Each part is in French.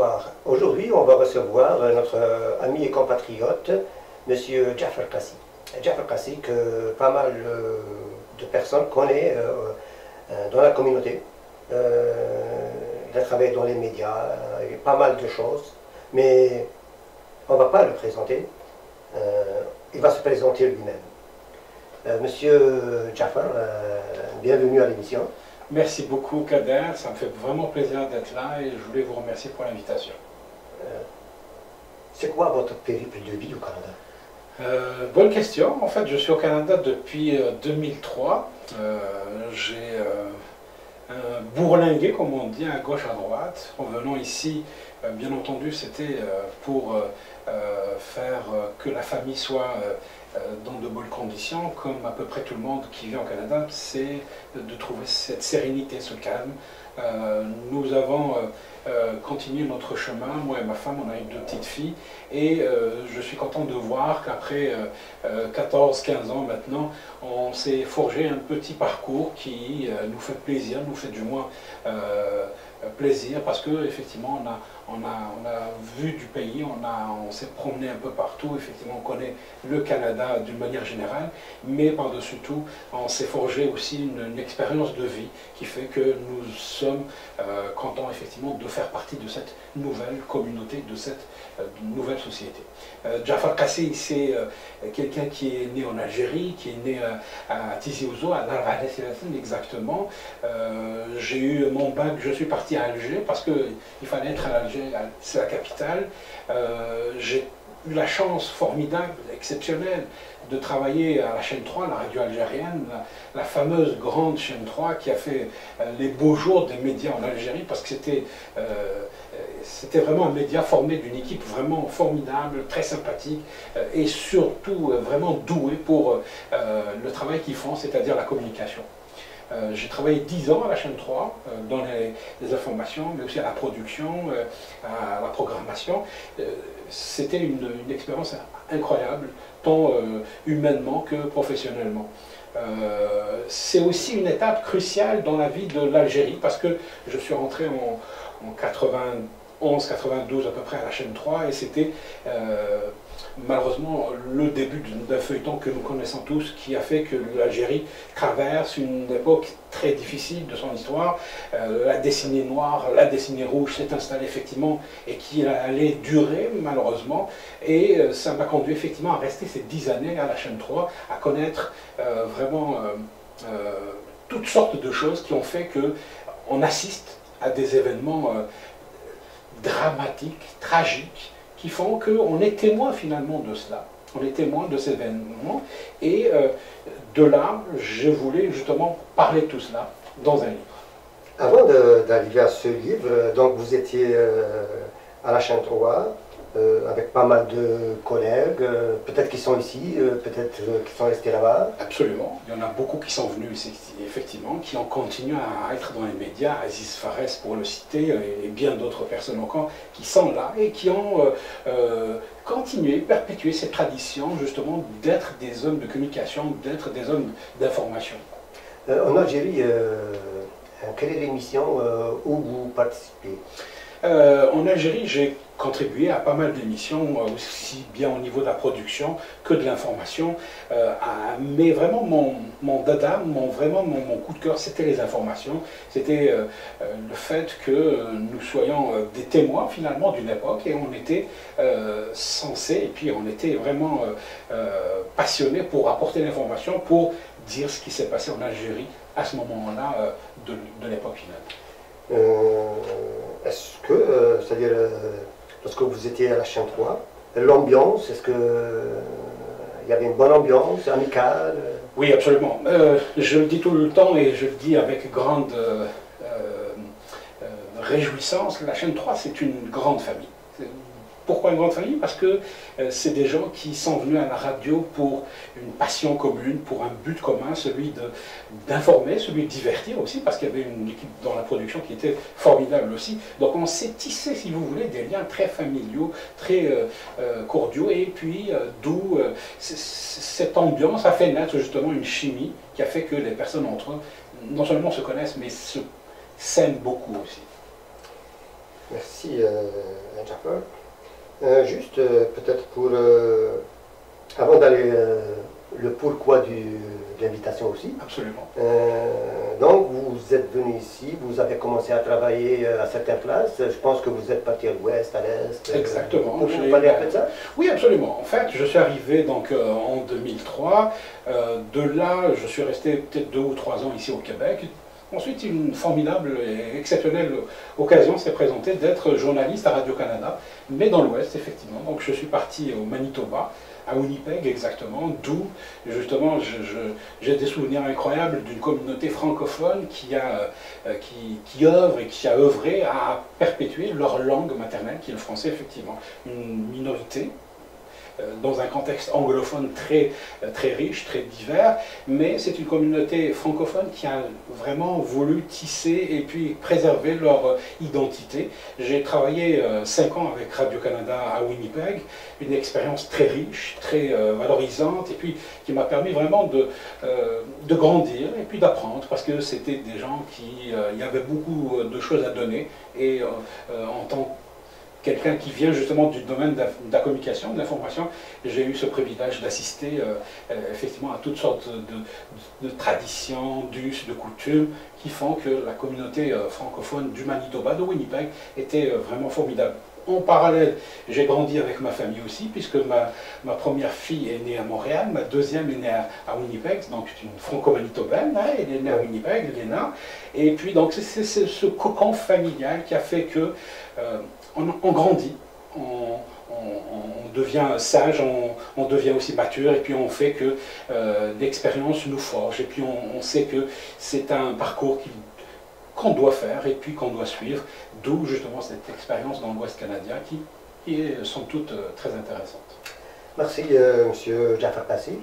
bonsoir. Aujourd'hui, on va recevoir notre ami et compatriote, M. Jafar Kassi. Jafar Kassi, que pas mal de personnes connaissent dans la communauté. Il a travaillé dans les médias, il y a pas mal de choses, mais on ne va pas le présenter. Il va se présenter lui-même. Monsieur Jafar, bienvenue à l'émission. Merci beaucoup Kader, ça me fait vraiment plaisir d'être là et je voulais vous remercier pour l'invitation. C'est quoi votre périple de vie au Canada? Bonne question. En fait, je suis au Canada depuis 2003. J'ai bourlingué, comme on dit, à gauche, à droite. En venant ici, bien entendu, c'était pour faire que la famille soit dans de bonnes conditions, comme à peu près tout le monde qui vit au Canada, c'est de trouver cette sérénité, ce calme. Nous avons continué notre chemin, moi et ma femme, on a eu 2 petites filles, et je suis content de voir qu'après 14-15 ans maintenant, on s'est forgé un petit parcours qui nous fait plaisir, nous fait du moins plaisir, parce qu'effectivement on a vu du pays, on s'est promené un peu partout, effectivement on connaît le Canada d'une manière générale, mais par-dessus tout, on s'est forgé aussi une expérience de vie qui fait que nous sommes contents effectivement de faire partie de cette nouvelle communauté, de cette nouvelle société. Jafar Kassi, c'est quelqu'un qui est né en Algérie, qui est né à Tizi Ouzou, à Narva exactement. J'ai eu mon bac, je suis parti à Alger parce qu'il fallait être à Alger, c'est la capitale. J'ai eu la chance formidable, exceptionnelle, de travailler à la chaîne 3, la radio algérienne, la fameuse grande chaîne 3 qui a fait les beaux jours des médias en Algérie, parce que c'était vraiment un média formé d'une équipe vraiment formidable, très sympathique et surtout vraiment doué pour le travail qu'ils font, c'est-à-dire la communication. J'ai travaillé 10 ans à la chaîne 3, dans les informations, mais aussi à la production, à la programmation. C'était une expérience incroyable, tant humainement que professionnellement. C'est aussi une étape cruciale dans la vie de l'Algérie, parce que je suis rentré en 91-92 à peu près à la chaîne 3, et c'était malheureusement le début d'un feuilleton que nous connaissons tous, qui a fait que l'Algérie traverse une époque très difficile de son histoire. La décennie noire, la décennie rouge s'est installée effectivement et qui allait durer malheureusement, et ça m'a conduit effectivement à rester ces 10 années à la chaîne 3, à connaître vraiment toutes sortes de choses qui ont fait qu'on assiste à des événements dramatiques, tragiques, qui font qu'on est témoin finalement de cela. On est témoin de ces événements, et de là, je voulais justement parler de tout cela dans un livre. Avant d'arriver à ce livre, donc vous étiez à la chaîne 3, avec pas mal de collègues, peut-être qui sont ici, peut-être qui sont restés là-bas. Absolument, il y en a beaucoup qui sont venus ici, effectivement, qui ont continué à être dans les médias, Aziz Fares pour le citer, et bien d'autres personnes encore, qui sont là et qui ont continué, perpétué cette tradition justement d'être des hommes de communication, d'être des hommes d'information. En Algérie, quelle est l'émission où vous participez? En Algérie, j'ai contribué à pas mal d'émissions, aussi bien au niveau de la production que de l'information. Mais vraiment, mon dada, vraiment mon coup de cœur, c'était les informations. C'était le fait que nous soyons des témoins finalement d'une époque, et on était censés, et puis on était vraiment passionnés pour apporter l'information, pour dire ce qui s'est passé en Algérie à ce moment-là de l'époque finale. Est-ce que, c'est-à-dire, lorsque vous étiez à la chaîne 3, l'ambiance, est-ce qu'il y avait une bonne ambiance, amicale? Oui, absolument. Je le dis tout le temps, et je le dis avec grande réjouissance, la chaîne 3, c'est une grande famille. Pourquoi une grande famille? Parce que c'est des gens qui sont venus à la radio pour une passion commune, pour un but commun, celui d'informer, celui de divertir aussi, parce qu'il y avait une équipe dans la production qui était formidable aussi. Donc on s'est tissé, si vous voulez, des liens très familiaux, très cordiaux, et puis d'où cette ambiance a fait naître justement une chimie qui a fait que les personnes entre eux, non seulement se connaissent, mais s'aiment beaucoup aussi. Merci, Jafar. Juste, peut-être pour, avant d'aller le pourquoi de l'invitation aussi. Absolument. Donc, vous êtes venu ici, vous avez commencé à travailler à certaines places. Je pense que vous êtes parti à l'ouest, à l'est. Exactement. Vous pouvez parler un peu de ça? Oui, absolument. En fait, je suis arrivé donc en 2003. De là, je suis resté peut-être 2 ou 3 ans ici au Québec. Ensuite, une formidable et exceptionnelle occasion s'est présentée d'être journaliste à Radio-Canada, mais dans l'Ouest, effectivement. Donc, je suis parti au Manitoba, à Winnipeg exactement, d'où, justement, j'ai des souvenirs incroyables d'une communauté francophone qui œuvre et qui a œuvré à perpétuer leur langue maternelle, qui est le français, effectivement. Une minorité, dans un contexte anglophone très riche, très divers, mais c'est une communauté francophone qui a vraiment voulu tisser et puis préserver leur identité. J'ai travaillé 5 ans avec Radio-Canada à Winnipeg, une expérience très riche, très valorisante, et puis qui m'a permis vraiment de grandir et puis d'apprendre, parce que c'était des gens qui y avaient beaucoup de choses à donner, et en tant quelqu'un qui vient justement du domaine de la communication, de l'information, j'ai eu ce privilège d'assister effectivement à toutes sortes de traditions, d'us, de coutumes qui font que la communauté francophone du Manitoba, de Winnipeg, était vraiment formidable. En parallèle, j'ai grandi avec ma famille aussi, puisque ma première fille est née à Montréal, ma deuxième est née à Winnipeg, donc c'est une franco-manitobaine, hein, elle est née à Winnipeg, Léna. Et puis donc c'est ce cocon familial qui a fait que on grandit, on devient sage, on devient aussi mature, et puis on fait que l'expérience nous forge, et puis on sait que c'est un parcours qu'on doit faire et puis qu'on doit suivre, d'où justement cette expérience dans l'Ouest canadien qui est somme toute très intéressante. Merci Monsieur Jafar Kassi.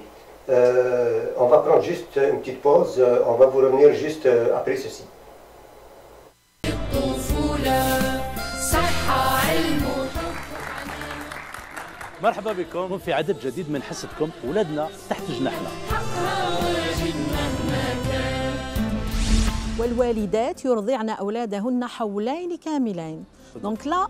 On va prendre juste une petite pause, on va vous revenir juste après ceci. مرحبا بكم في عدد جديد من حصتكم ولادنا تحت جناحنا. والوالدات يرضعن أولادهن حولين كاملين. دونك لا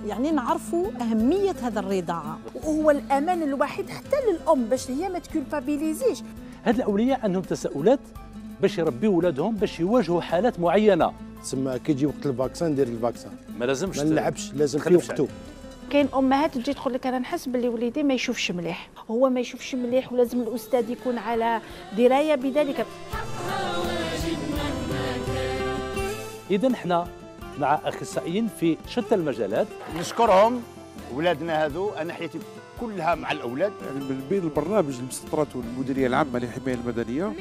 يعني نعرفوا أهمية هذا الرضاعة. وهو الأمان الوحيد حتى للأم باش هي ما تكولبابيليزيش. هاد الأولياء عندهم تساؤلات باش يربيوا ولادهم باش يواجهوا حالات معينة. تسمى كي يجي وقت الفاكسان ندير الفاكسان. ما لازمش ما نلعبش، لازم في وقته. كاين امهات تجي تقول لك انا نحس باللي وليدي ما يشوفش مليح، هو ما يشوفش مليح ولازم الاستاذ يكون على درايه بذلك. اذا احنا مع اخصائيين في شتى المجالات. نشكرهم ولادنا هذو، انا حياتي كلها مع الاولاد. يعني بين البرنامج المسطرات والمديريه العامه للحمايه المدنيه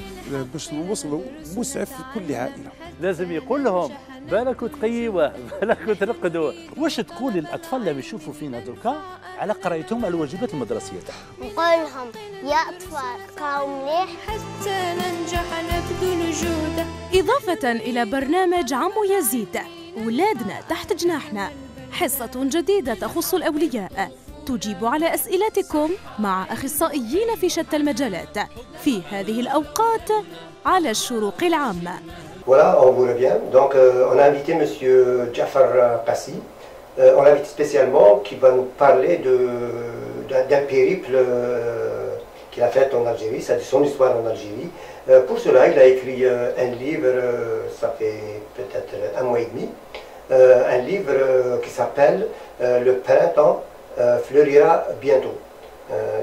باش نوصلوا مسعف لكل عائله. لازم يقول لهم بالك تقيوه بالك ترقدوه. واش تقول للاطفال اللي يشوفوا فينا دركا على قرايتهم على الواجبات المدرسيه تاعهم؟ نقول لهم يا اطفال قراو مليح حتى ننجح نبذل جهد. اضافه الى برنامج عمو يزيد ولادنا تحت جناحنا، حصه جديده تخص الاولياء تجيب على أسئلتكم مع أخصائيين في شتى المجالات في هذه الأوقات على الشروق العامة. Voilà, on vous revient. Donc, on a invité Monsieur Jafar Kassi. On l'invite spécialement qui va nous parler d'un périple qu'il a fait en Algérie, c'est son histoire en Algérie. Pour cela, il a écrit un livre, ça fait peut-être 1 mois et demi, un livre qui s'appelle Le printemps fleurira bientôt.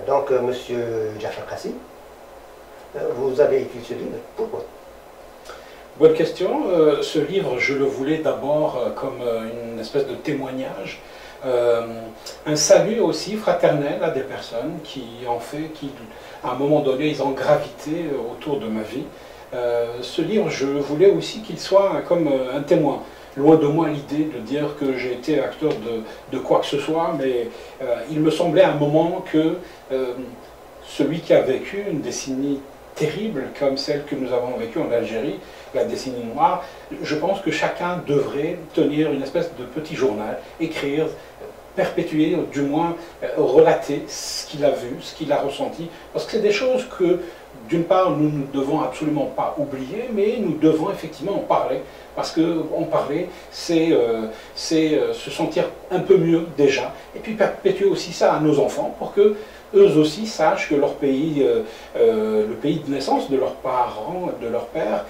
Donc, Monsieur Jafar Kassi, vous avez écrit ce livre, pourquoi? Bonne question. Ce livre, je le voulais d'abord comme une espèce de témoignage, un salut aussi fraternel à des personnes qui ont fait, qui à un moment donné, ils ont gravité autour de ma vie. Ce livre, je voulais aussi qu'il soit comme un témoin. Loin de moi l'idée de dire que j'ai été acteur de quoi que ce soit, mais il me semblait à un moment que celui qui a vécu une décennie terrible comme celle que nous avons vécue en Algérie, la décennie noire, je pense que chacun devrait tenir une espèce de petit journal, écrire perpétuer, du moins relater ce qu'il a vu, ce qu'il a ressenti, parce que c'est des choses que, d'une part, nous ne devons absolument pas oublier, mais nous devons effectivement en parler, parce qu'en parler, c'est se sentir un peu mieux déjà, et puis perpétuer aussi ça à nos enfants, pour que eux aussi sachent que leur pays, le pays de naissance de leurs parents, de leur père,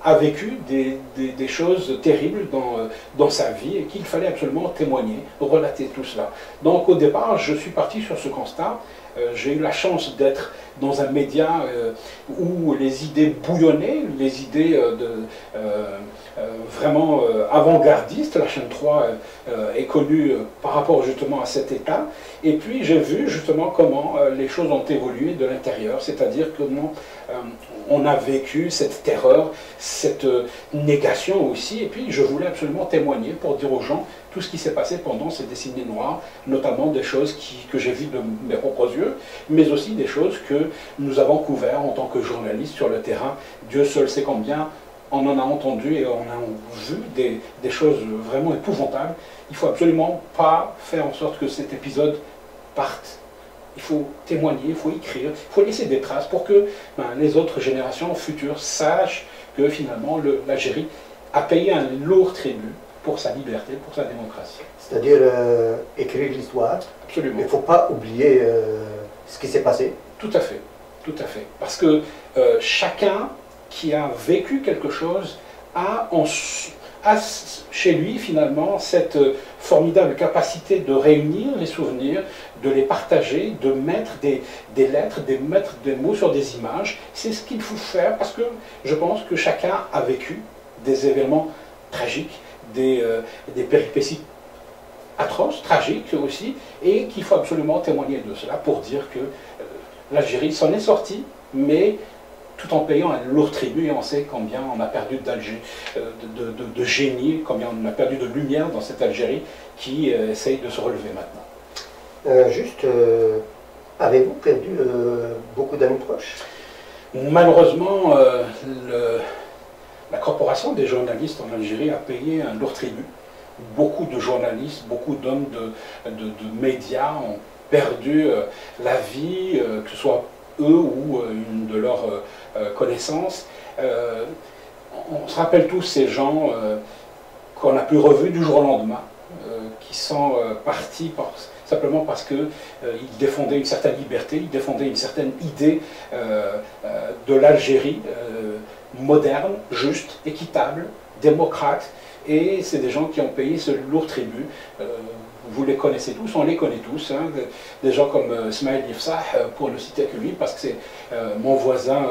a vécu des choses terribles dans sa vie et qu'il fallait absolument témoigner, relater tout cela. Donc au départ, je suis parti sur ce constat. J'ai eu la chance d'être dans un média où les idées bouillonnaient, les idées vraiment avant-gardistes. La chaîne 3 est connue par rapport justement à cet état. Et puis j'ai vu justement comment les choses ont évolué de l'intérieur, c'est-à-dire comment on a vécu cette terreur, cette négation aussi. Et puis je voulais absolument témoigner pour dire aux gens tout ce qui s'est passé pendant ces décennies noires, notamment des choses que j'ai vues de mes propres yeux, mais aussi des choses que nous avons couvertes en tant que journalistes sur le terrain. Dieu seul sait combien on en a entendu et on a vu des choses vraiment épouvantables. Il ne faut absolument pas faire en sorte que cet épisode parte. Il faut témoigner, il faut écrire, il faut laisser des traces pour que les autres générations futures sachent que finalement l'Algérie a payé un lourd tribut pour sa liberté, pour sa démocratie. C'est-à-dire écrire l'histoire. Absolument. Mais il ne faut pas oublier ce qui s'est passé. Tout à fait, tout à fait. Parce que chacun qui a vécu quelque chose a chez lui finalement cette formidable capacité de réunir les souvenirs, de les partager, de mettre des lettres, de mettre des mots sur des images. C'est ce qu'il faut faire parce que je pense que chacun a vécu des événements tragiques, des péripéties atroces, tragiques aussi, et qu'il faut absolument témoigner de cela pour dire que l'Algérie s'en est sortie, mais tout en payant un lourd tribut, et on sait combien on a perdu de génie, combien on a perdu de lumière dans cette Algérie qui essaye de se relever maintenant. Avez-vous perdu beaucoup d'amis proches? Malheureusement, la corporation des journalistes en Algérie a payé un lourd tribut. Beaucoup de journalistes, beaucoup d'hommes de médias ont perdu la vie, que ce soit eux ou une de leurs connaissances. On se rappelle tous ces gens qu'on n'a plus revus du jour au lendemain, qui sont partis simplement parce qu'ils défendaient une certaine liberté, ils défendaient une certaine idée de l'Algérie moderne, juste, équitable, démocrate, et c'est des gens qui ont payé ce lourd tribut. Vous les connaissez tous, on les connaît tous, hein, des gens comme Smaïl Yefsah, pour ne citer que lui, parce que c'est mon voisin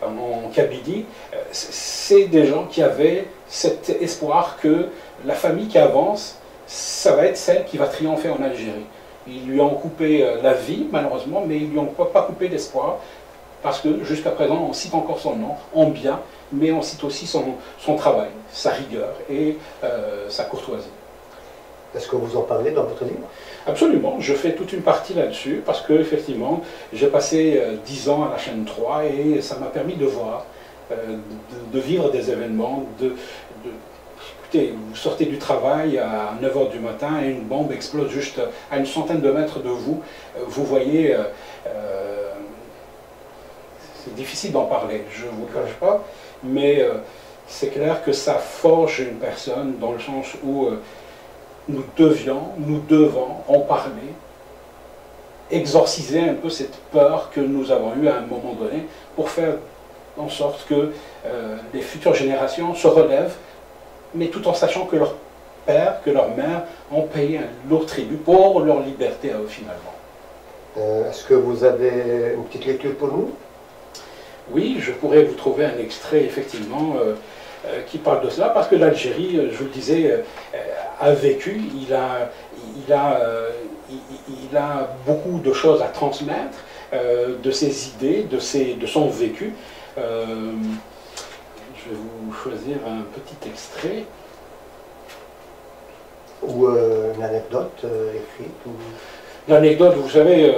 en Kabylie. C'est des gens qui avaient cet espoir que la famille qui avance, ça va être celle qui va triompher en Algérie. Ils lui ont coupé la vie, malheureusement, mais ils ne lui ont pas coupé l'espoir, parce que jusqu'à présent, on cite encore son nom, en bien, mais on cite aussi son travail, sa rigueur et sa courtoisie. Est-ce que vous en parlez dans votre livre? Absolument, je fais toute une partie là-dessus, parce que effectivement, j'ai passé 10 ans à la chaîne 3 et ça m'a permis de voir, de vivre des événements, écoutez, vous sortez du travail à 9 h du matin et une bombe explose juste à une centaine de mètres de vous. Vous voyez, c'est difficile d'en parler, je ne vous le cache pas, mais c'est clair que ça forge une personne dans le sens où nous devons en parler, exorciser un peu cette peur que nous avons eue à un moment donné pour faire en sorte que les futures générations se relèvent, mais tout en sachant que leur père, que leur mère ont payé un lourd tribut pour leur liberté à eux finalement. Est-ce que vous avez une petite lecture pour nous? Oui, je pourrais vous trouver un extrait effectivement qui parle de cela, parce que l'Algérie, je vous le disais, a vécu, il a beaucoup de choses à transmettre, de ses idées, de son vécu. Je vais vous choisir un petit extrait. Ou une anecdote écrite ou... L'anecdote, vous savez,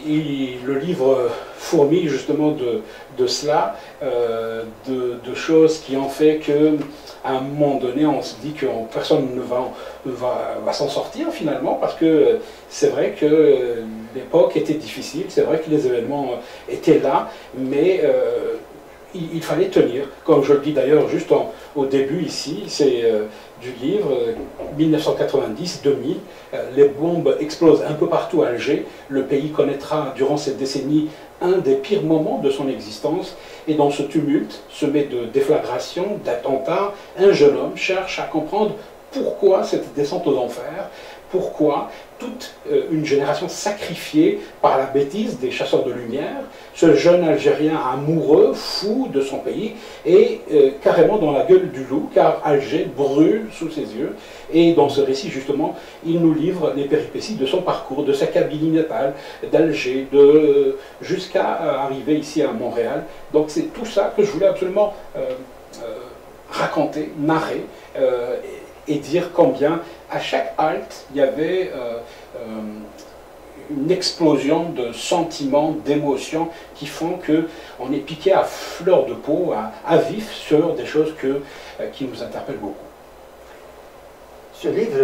le livre fourmille justement de cela, de choses qui ont fait que à un moment donné, on se dit que personne ne va s'en sortir finalement, parce que c'est vrai que l'époque était difficile, c'est vrai que les événements étaient là, mais il fallait tenir. Comme je le dis d'ailleurs juste au début ici, c'est du livre 1990-2000, les bombes explosent un peu partout à Alger, le pays connaîtra durant cette décennie un des pires moments de son existence, et dans ce tumulte, semé de déflagrations, d'attentats, un jeune homme cherche à comprendre pourquoi cette descente aux enfers, pourquoi toute une génération sacrifiée par la bêtise des chasseurs de lumière, ce jeune Algérien amoureux, fou de son pays, est carrément dans la gueule du loup, car Alger brûle sous ses yeux. Et dans ce récit, justement, il nous livre les péripéties de son parcours, de sa Kabylie natale, d'Alger, jusqu'à arriver ici à Montréal. Donc c'est tout ça que je voulais absolument raconter, narrer, et dire combien à chaque halte il y avait une explosion de sentiments, d'émotions qui font qu'on est piqué à fleur de peau, à vif sur des choses qui nous interpellent beaucoup. Ce livre,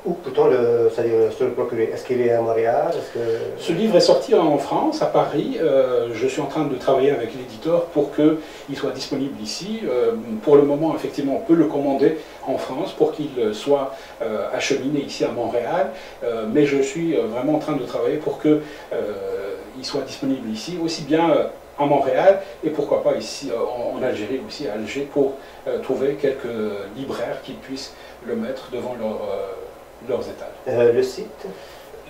où peut-on se le procurer? Est-ce qu'il est à Montréal? Ce livre est sorti en France, à Paris. Je suis en train de travailler avec l'éditeur pour qu'il soit disponible ici. Pour le moment, effectivement, on peut le commander en France pour qu'il soit acheminé ici à Montréal. Mais je suis vraiment en train de travailler pour qu'il soit disponible ici, aussi bien à Montréal et pourquoi pas ici en Algérie, aussi à Alger, pour trouver quelques libraires qui puissent le mettre devant leurs étals. Le site?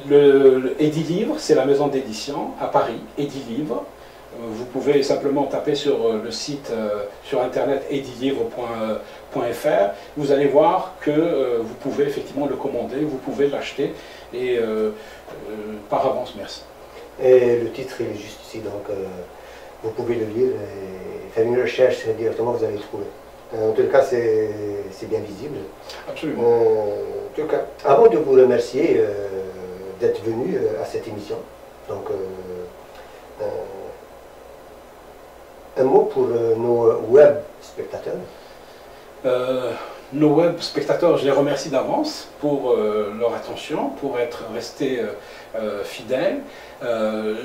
Le Edilivre, c'est la maison d'édition à Paris, Edilivre. Vous pouvez simplement taper sur le site, sur internet edilivre.fr. Vous allez voir que vous pouvez effectivement le commander, vous pouvez l'acheter, et par avance, merci. Et le titre, il est juste ici, donc vous pouvez le lire et faire une recherche directement, vous allez le trouver. En tout cas, c'est bien visible. Absolument. En tout cas, avant de vous remercier d'être venu à cette émission, donc un mot pour nos web spectateurs. Nos web spectateurs, je les remercie d'avance pour leur attention, pour être restés fidèles.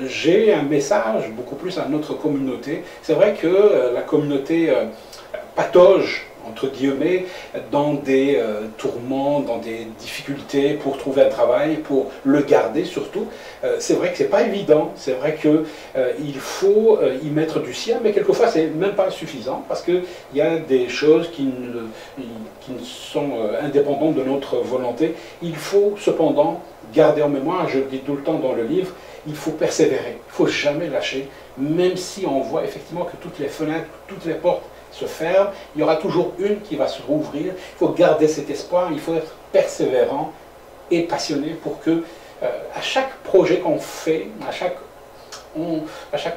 J'ai un message beaucoup plus à notre communauté. C'est vrai que la communauté patauge, entre guillemets, dans des tourments, dans des difficultés pour trouver un travail, pour le garder surtout. C'est vrai que c'est pas évident, c'est vrai qu'il faut y mettre du sien, mais quelquefois c'est même pas suffisant, parce qu'il y a des choses qui sont indépendantes de notre volonté. Il faut cependant garder en mémoire, je le dis tout le temps dans le livre, il faut persévérer, il ne faut jamais lâcher, même si on voit effectivement que toutes les fenêtres, toutes les portes se ferment, il y aura toujours une qui va se rouvrir. Il faut garder cet espoir, il faut être persévérant et passionné pour que à chaque projet qu'on fait, à chaque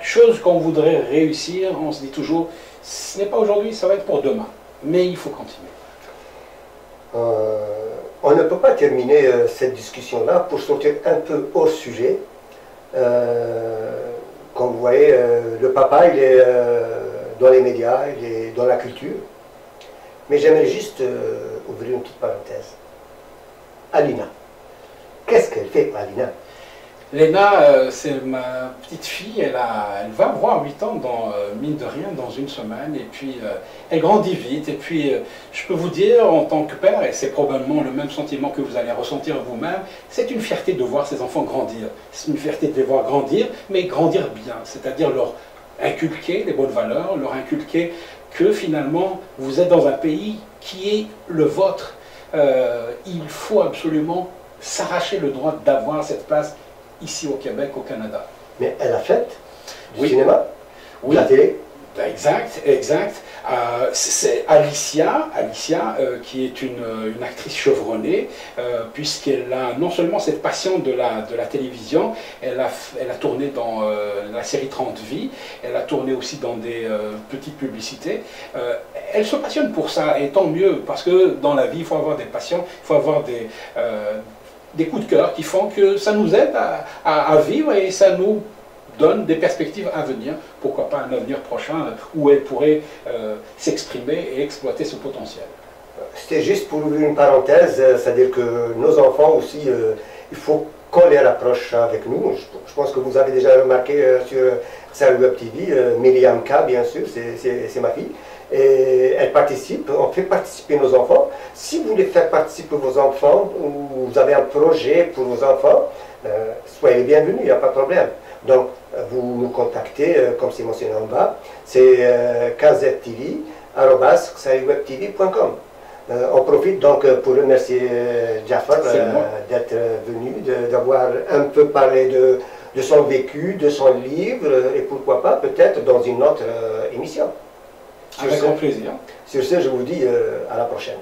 chose qu'on voudrait réussir, on se dit toujours, ce n'est pas aujourd'hui, ça va être pour demain, mais il faut continuer. On ne peut pas terminer cette discussion-là pour sortir un peu hors sujet. Comme vous voyez, le papa, il est dans les médias, il est dans la culture. Mais j'aimerais juste ouvrir une petite parenthèse. Alina. Qu'est-ce qu'elle fait, Alina? Léna, c'est ma petite fille, elle va avoir 8 ans, mine de rien, dans une semaine, et puis elle grandit vite, et puis je peux vous dire, en tant que père, et c'est probablement le même sentiment que vous allez ressentir vous-même, c'est une fierté de voir ces enfants grandir. C'est une fierté de les voir grandir, mais grandir bien, c'est-à-dire leur inculquer les bonnes valeurs, leur inculquer que finalement, vous êtes dans un pays qui est le vôtre. Il faut absolument s'arracher le droit d'avoir cette place ici au Québec, au Canada. Mais elle a fait du cinéma, de la télé. Exact, exact. C'est Alicia qui est une actrice chevronnée, puisqu'elle a non seulement cette passion de la télévision, elle a tourné dans la série 30 vies, elle a tourné aussi dans des petites publicités. Elle se passionne pour ça, et tant mieux, parce que dans la vie, il faut avoir des passions, il faut avoir des coups de cœur qui font que ça nous aide à vivre, et ça nous donne des perspectives à venir, pourquoi pas un avenir prochain où elle pourrait s'exprimer et exploiter ce potentiel. C'était juste pour ouvrir une parenthèse, c'est-à-dire que nos enfants aussi, il faut qu'on les rapproche avec nous. Je pense que vous avez déjà remarqué sur Saint-Louis Web TV, Myriam K, bien sûr, c'est ma fille. Et elle participe, on fait participer nos enfants. Si vous voulez faire participer vos enfants, ou vous avez un projet pour vos enfants, soyez les bienvenus, il n'y a pas de problème. Donc, vous nous contactez, comme c'est mentionné en bas, c'est kztv@saintlouiswebtv.com. On profite donc pour remercier Jafar d'être venu, d'avoir un peu parlé de son vécu, de son livre, et pourquoi pas peut-être dans une autre émission. Avec grand plaisir. Sur ce, je vous dis à la prochaine.